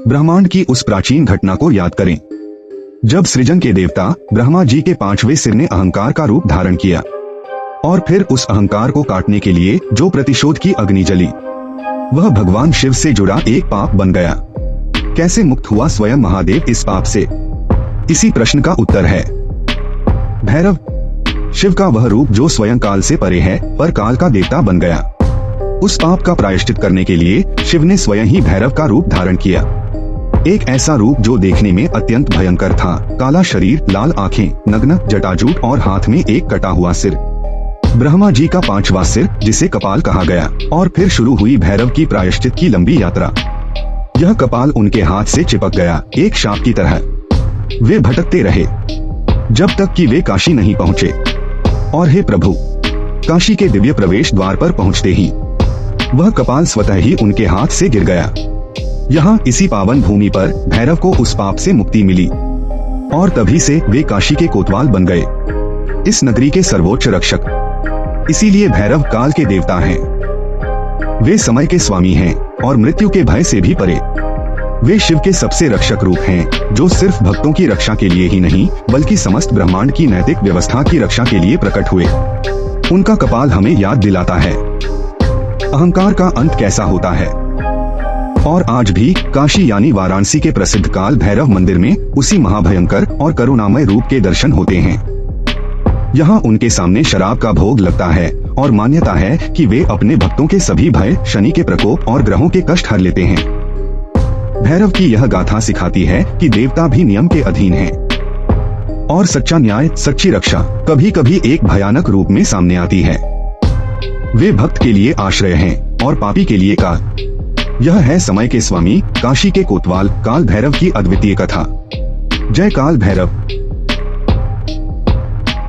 ब्रह्मांड की उस प्राचीन घटना को याद करें जब सृजन के देवता ब्रह्मा जी के 5वें सिर ने अहंकार का रूप धारण किया और फिर उस अहंकार को काटने के लिए जो प्रतिशोध की अग्नि जली वह भगवान शिव से जुड़ा एक पाप बन गया। कैसे मुक्त हुआ स्वयं महादेव इस पाप से? इसी प्रश्न का उत्तर है भैरव, शिव का वह रूप जो स्वयं काल से परे है पर काल का देवता बन गया। उस पाप का प्रायश्चित करने के लिए शिव ने स्वयं ही भैरव का रूप धारण किया। एक ऐसा रूप जो देखने में अत्यंत भयंकर था, काला शरीर, लाल आंखें, नग्न जटाजूट और हाथ में एक कटा हुआ सिर। ब्रह्मा जी का 5वां सिर जिसे कपाल कहा गया। और फिर शुरू हुई भैरव की प्रायश्चित की लंबी यात्रा। यह कपाल उनके हाथ से चिपक गया एक शाप की तरह। वे भटकते रहे जब तक कि वे काशी नहीं पहुँचे। और हे प्रभु, काशी के दिव्य प्रवेश द्वार पर पहुँचते ही वह कपाल स्वतः ही उनके हाथ से गिर गया। यहाँ इसी पावन भूमि पर भैरव को उस पाप से मुक्ति मिली और तभी से वे काशी के कोतवाल बन गए, इस नगरी के सर्वोच्च रक्षक। इसीलिए भैरव काल के देवता हैं। वे समय के स्वामी हैं और मृत्यु के भय से भी परे। वे शिव के सबसे रक्षक रूप हैं जो सिर्फ भक्तों की रक्षा के लिए ही नहीं बल्कि समस्त ब्रह्मांड की नैतिक व्यवस्था की रक्षा के लिए प्रकट हुए। उनका कपाल हमें याद दिलाता है अहंकार का अंत कैसा होता है। और आज भी काशी यानी वाराणसी के प्रसिद्ध काल भैरव मंदिर में उसी महाभयंकर और करुणामय रूप के दर्शन होते हैं। यहाँ उनके सामने शराब का भोग लगता है और मान्यता है कि वे अपने भक्तों के सभी भय, शनि के प्रकोप और ग्रहों के कष्ट हर लेते हैं। भैरव की यह गाथा सिखाती है कि देवता भी नियम के अधीन हैं और सच्चा न्याय, सच्ची रक्षा कभी कभी एक भयानक रूप में सामने आती है। वे भक्त के लिए आश्रय हैं और पापी के लिए काल। यह है समय के स्वामी, काशी के कोतवाल काल भैरव की अद्वितीय कथा। जय काल भैरव।